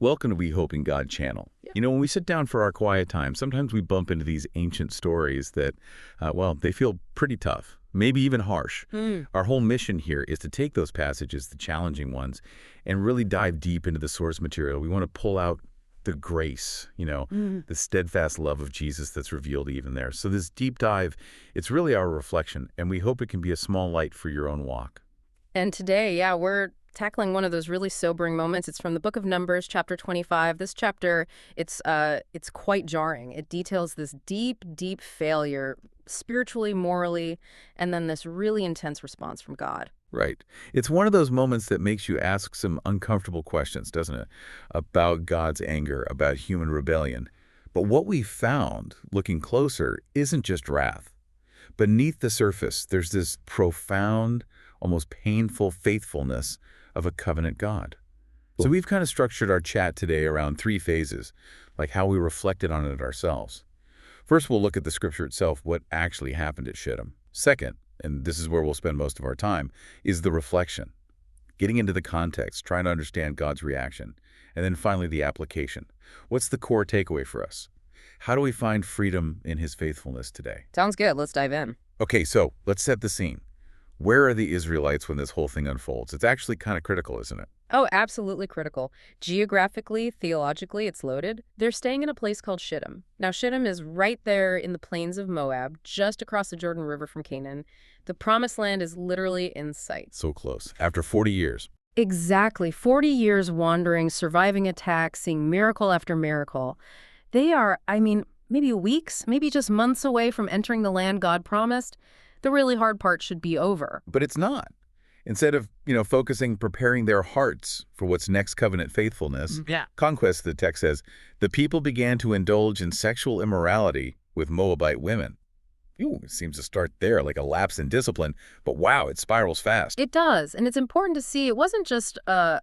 Welcome to We Hope in God channel. You know, when we sit down for our quiet time, sometimes we bump into these ancient stories that, well, they feel pretty tough, maybe even harsh. Our whole mission here is to take those passages, the challenging ones, and really dive deep into the source material. We want to pull out the grace, the steadfast love of Jesus that's revealed even there. So this deep dive, it's really our reflection, and we hope it can be a small light for your own walk. And today, we're tackling one of those really sobering moments. It's from the book of Numbers, chapter 25. This chapter, it's quite jarring. It details this deep, deep failure, spiritually, morally, and then this really intense response from God. Right. It's one of those moments that makes you ask some uncomfortable questions, doesn't it? About God's anger, about human rebellion. But what we found, looking closer, isn't just wrath. Beneath the surface, there's this profound, almost painful faithfulness of a covenant God. So we've kind of structured our chat today around three phases, like how we reflected on it ourselves. First, we'll look at the scripture itself, what actually happened at Shittim. Second, and this is where we'll spend most of our time, is the reflection, getting into the context, trying to understand God's reaction. And then finally, the application. What's the core takeaway for us? How do we find freedom in his faithfulness today? Sounds good. Let's dive in. Okay, so let's set the scene. Where are the Israelites when this whole thing unfolds? It's actually kind of critical, isn't it? Oh, absolutely critical. Geographically, theologically, it's loaded. They're staying in a place called Shittim. Now, Shittim is right there in the plains of Moab, just across the Jordan River from Canaan. The promised land is literally in sight. So close. After 40 years. Exactly. 40 years wandering, surviving attacks, seeing miracle after miracle. They are, maybe weeks, maybe just months away from entering the land God promised. The really hard part should be over. But it's not. Instead of, preparing their hearts for what's next covenant faithfulness, conquest, the text says, the people began to indulge in sexual immorality with Moabite women. It seems to start there, like a lapse in discipline, but wow, it spirals fast. It does, and it's important to see it wasn't just a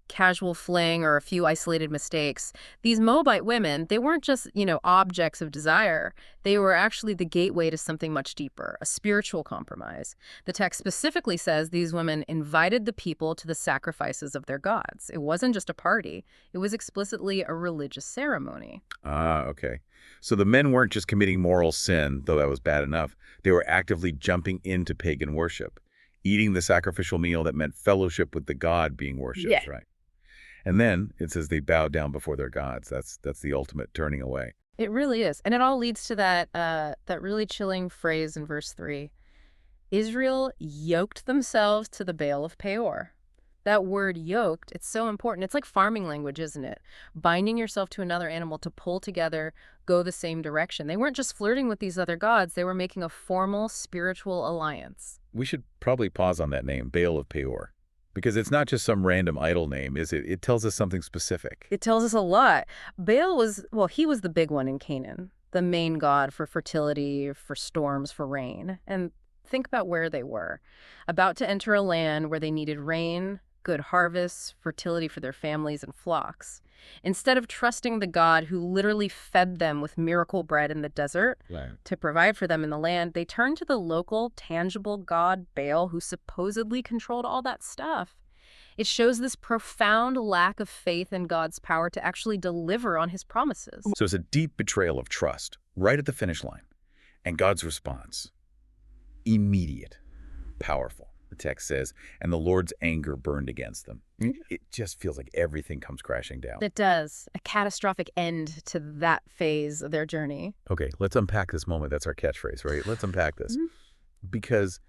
casual fling or a few isolated mistakes. These Moabite women, they weren't just, objects of desire. They were actually the gateway to something much deeper, a spiritual compromise. The text specifically says these women invited the people to the sacrifices of their gods. It wasn't just a party. It was explicitly a religious ceremony. Ah, okay. So the men weren't just committing moral sin, though that was bad enough. They were actively jumping into pagan worship, eating the sacrificial meal that meant fellowship with the god being worshipped, right? And then it says they bowed down before their gods. That's the ultimate turning away. It really is. And it all leads to that really chilling phrase in verse 3. Israel yoked themselves to the Baal of Peor. That word yoked, it's so important. It's like farming language, isn't it? Binding yourself to another animal to pull together, go the same direction. They weren't just flirting with these other gods. They were making a formal spiritual alliance. We should probably pause on that name, Baal of Peor. Because it's not just some random idol name, is it? It tells us something specific. It tells us a lot. Baal was the big one in Canaan, the main god for fertility, for storms, for rain. And think about where they were. About to enter a land where they needed rain, good harvests, fertility for their families and flocks. Instead of trusting the God who literally fed them with miracle bread in the desert to provide for them in the land, they turned to the local, tangible god Baal, who supposedly controlled all that stuff. It shows this profound lack of faith in God's power to actually deliver on his promises. So it's a deep betrayal of trust, right at the finish line. And God's response, immediate, powerful. The text says, and the Lord's anger burned against them. It just feels like everything comes crashing down. It does. A catastrophic end to that phase of their journey. Okay, let's unpack this moment. That's our catchphrase, right? Let's unpack this. Because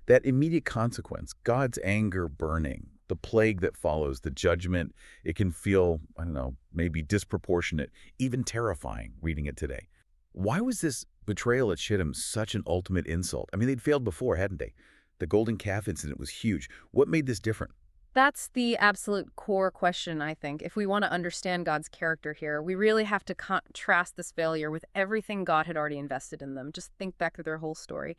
that immediate consequence, God's anger burning, the plague that follows, the judgment, it can feel, maybe disproportionate, even terrifying reading it today. Why was this betrayal at Shittim such an ultimate insult? They'd failed before, hadn't they? The golden calf incident was huge. What made this different? That's the absolute core question, I think. If we want to understand God's character here, we really have to contrast this failure with everything God had already invested in them. Just think back to their whole story.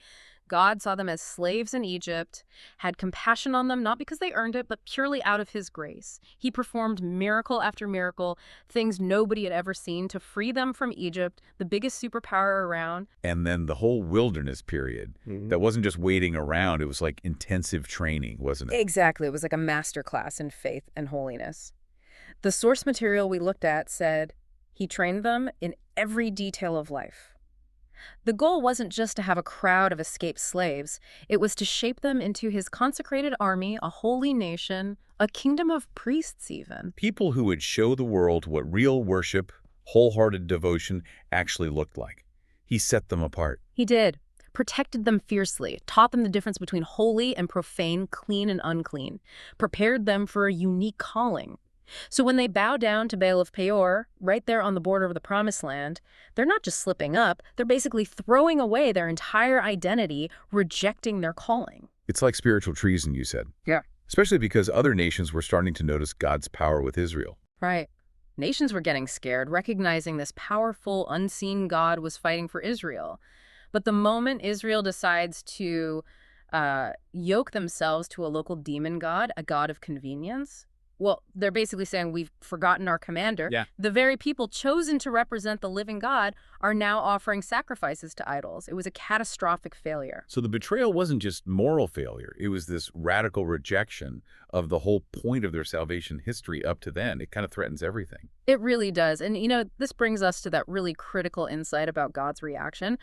God saw them as slaves in Egypt, had compassion on them, not because they earned it, but purely out of his grace. He performed miracle after miracle, things nobody had ever seen, to free them from Egypt, the biggest superpower around. And then the whole wilderness period, that wasn't just waiting around, it was like intensive training, wasn't it? Exactly. It was like a masterclass in faith and holiness. The source material we looked at said he trained them in every detail of life. The goal wasn't just to have a crowd of escaped slaves, it was to shape them into his consecrated army, a holy nation, a kingdom of priests even. People who would show the world what real worship, wholehearted devotion actually looked like. He set them apart. He did. Protected them fiercely, taught them the difference between holy and profane, clean and unclean, prepared them for a unique calling. So when they bow down to Baal of Peor, right there on the border of the Promised Land, they're not just slipping up, they're basically throwing away their entire identity, rejecting their calling. It's like spiritual treason, you said. Yeah. Especially because other nations were starting to notice God's power with Israel. Right. Nations were getting scared, recognizing this powerful, unseen God was fighting for Israel. But the moment Israel decides to yoke themselves to a local demon god, a god of convenience, well, they're basically saying we've forgotten our commander. Yeah. The very people chosen to represent the living God are now offering sacrifices to idols. It was a catastrophic failure. So the betrayal wasn't just moral failure. It was this radical rejection of the whole point of their salvation history up to then. It kind of threatens everything. It really does. And, this brings us to that really critical insight about God's reaction.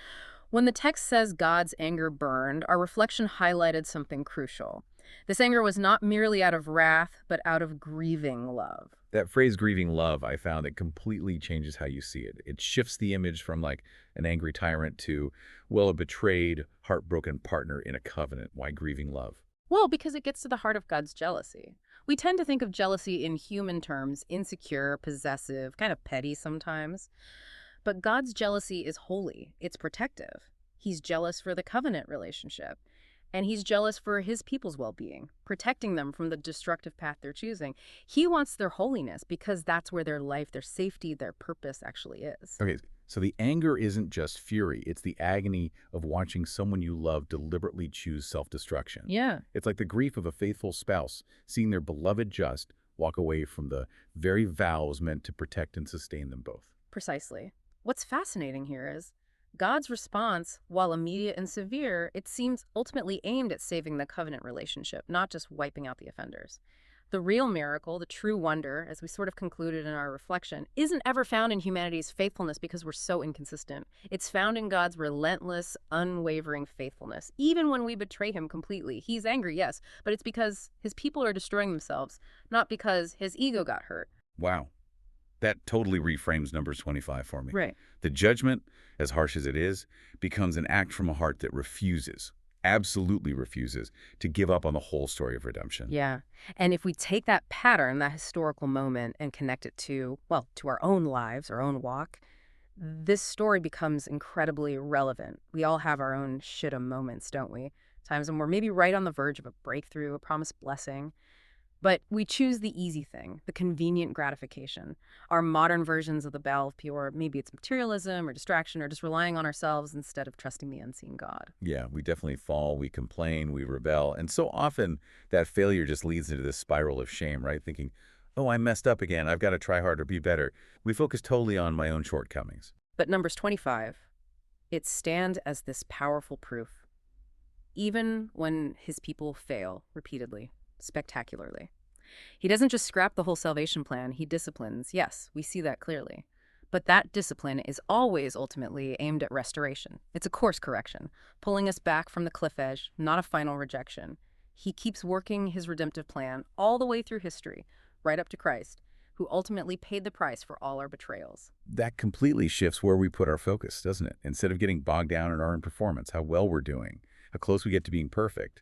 When the text says God's anger burned, our reflection highlighted something crucial. This anger was not merely out of wrath, but out of grieving love. That phrase grieving love, I found it completely changes how you see it. It shifts the image from like an angry tyrant to, well, a betrayed, heartbroken partner in a covenant. Why grieving love? Well, because it gets to the heart of God's jealousy. We tend to think of jealousy in human terms, insecure, possessive, kind of petty sometimes. But God's jealousy is holy. It's protective. He's jealous for the covenant relationship. And he's jealous for his people's well-being, protecting them from the destructive path they're choosing. He wants their holiness because that's where their life, their safety, their purpose actually is. Okay, so the anger isn't just fury. It's the agony of watching someone you love deliberately choose self-destruction. Yeah. It's like the grief of a faithful spouse, seeing their beloved just walk away from the very vows meant to protect and sustain them both. Precisely. What's fascinating here is God's response, while immediate and severe, it seems ultimately aimed at saving the covenant relationship, not just wiping out the offenders. The real miracle, the true wonder, as we sort of concluded in our reflection, isn't ever found in humanity's faithfulness because we're so inconsistent. It's found in God's relentless, unwavering faithfulness. Even when we betray him completely, he's angry, yes, but it's because his people are destroying themselves, not because his ego got hurt. Wow. That totally reframes Numbers 25 for me. Right. The judgment, as harsh as it is, becomes an act from a heart that refuses, absolutely refuses, to give up on the whole story of redemption. Yeah. And if we take that pattern, that historical moment, and connect it to our own lives, our own walk, this story becomes incredibly relevant. We all have our own Shittim moments, don't we? Times when we're maybe right on the verge of a breakthrough, a promised blessing. But we choose the easy thing, the convenient gratification. Our modern versions of the Baal of Peor, maybe it's materialism or distraction or just relying on ourselves instead of trusting the unseen God. Yeah, we definitely fall, we complain, we rebel. And so often that failure just leads into this spiral of shame, right? Thinking, oh, I messed up again. I've got to try harder, be better. We focus totally on my own shortcomings. But Numbers 25, it stands as this powerful proof. Even when his people fail repeatedly, spectacularly. He doesn't just scrap the whole salvation plan, he disciplines. Yes, we see that clearly. But that discipline is always ultimately aimed at restoration. It's a course correction, pulling us back from the cliff edge, not a final rejection. He keeps working his redemptive plan all the way through history, right up to Christ, who ultimately paid the price for all our betrayals. That completely shifts where we put our focus, doesn't it? Instead of getting bogged down in our own performance, how well we're doing, how close we get to being perfect,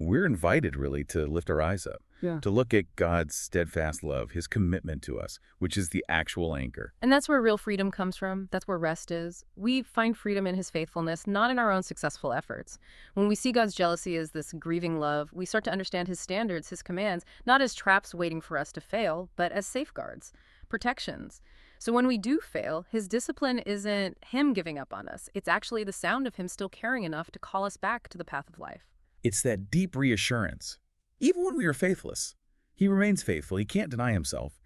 we're invited really to lift our eyes up, to look at God's steadfast love, his commitment to us, which is the actual anchor. And that's where real freedom comes from. That's where rest is. We find freedom in his faithfulness, not in our own successful efforts. When we see God's jealousy as this grieving love, we start to understand his standards, his commands, not as traps waiting for us to fail, but as safeguards, protections. So when we do fail, his discipline isn't him giving up on us. It's actually the sound of him still caring enough to call us back to the path of life. It's that deep reassurance. Even when we are faithless, he remains faithful. He can't deny himself.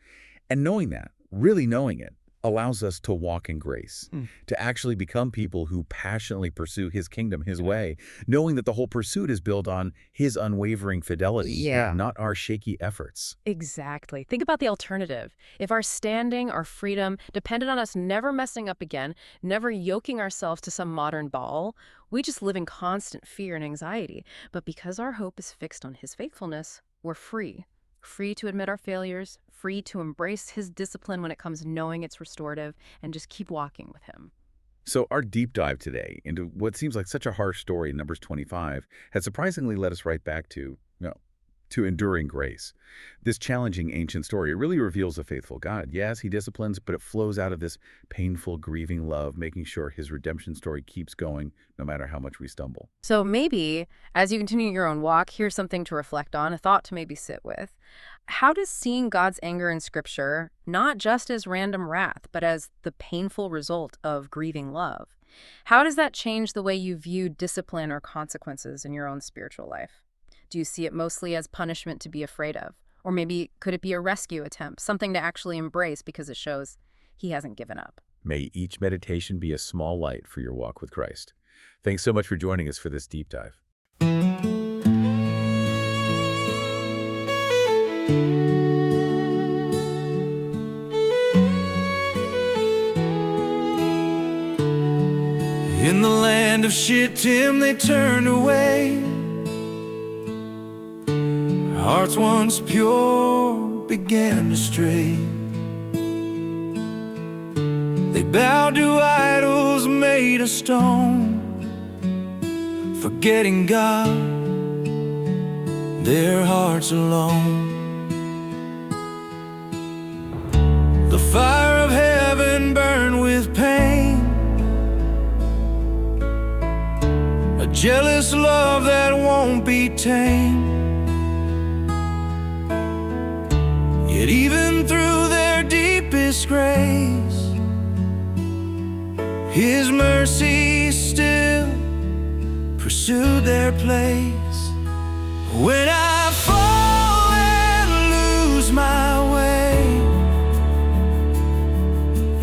And knowing that, really knowing it, allows us to walk in grace, to actually become people who passionately pursue his kingdom his way, knowing that the whole pursuit is built on his unwavering fidelity, Yeah. not our shaky efforts. Exactly. Think about the alternative. If our standing, our freedom, depended on us never messing up again, never yoking ourselves to some modern Baal, we just live in constant fear and anxiety. But because our hope is fixed on his faithfulness, we're free. Free to admit our failures, free to embrace his discipline when it comes knowing it's restorative, and just keep walking with him. So our deep dive today into what seems like such a harsh story in Numbers 25 has surprisingly led us right back to enduring grace. This challenging ancient story, it really reveals a faithful God. Yes, he disciplines, but it flows out of this painful, grieving love, making sure his redemption story keeps going no matter how much we stumble. So maybe, as you continue your own walk, here's something to reflect on, a thought to maybe sit with. How does seeing God's anger in Scripture, not just as random wrath, but as the painful result of grieving love, how does that change the way you view discipline or consequences in your own spiritual life? Do you see it mostly as punishment to be afraid of? Or maybe could it be a rescue attempt, something to actually embrace because it shows he hasn't given up? May each meditation be a small light for your walk with Christ. Thanks so much for joining us for this deep dive. In the land of Shittim they turned away. Hearts once pure began to stray. They bowed to idols made of stone, forgetting God, their hearts alone. The fire of heaven burned with pain, a jealous love that won't be tamed. Yet even through their deepest grace, his mercy still pursued their place. When I fall and lose my way,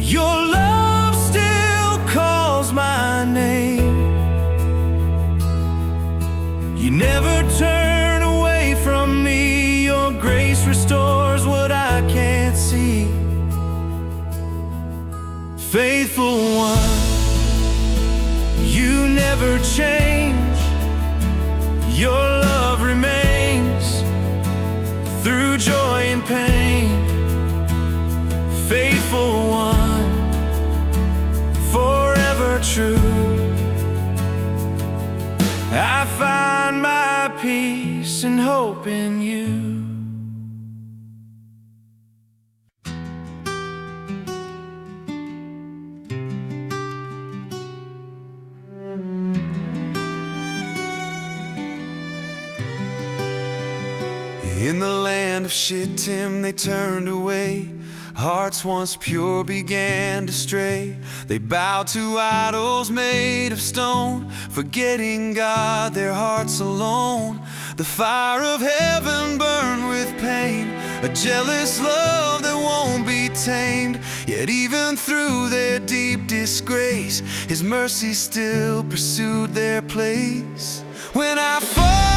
your love still calls my name. You never turn away from me. Your grace restores what I can't see. Faithful one, you never change. Your love remains through joy and pain. Faithful one, forever true. I find my peace and hope in you. In the land of Shittim they turned away. Hearts once pure began to stray. They bowed to idols made of stone, forgetting God, their hearts alone. The fire of heaven burned with pain, a jealous love that won't be tamed. Yet even through their deep disgrace, his mercy still pursued their place. When I fall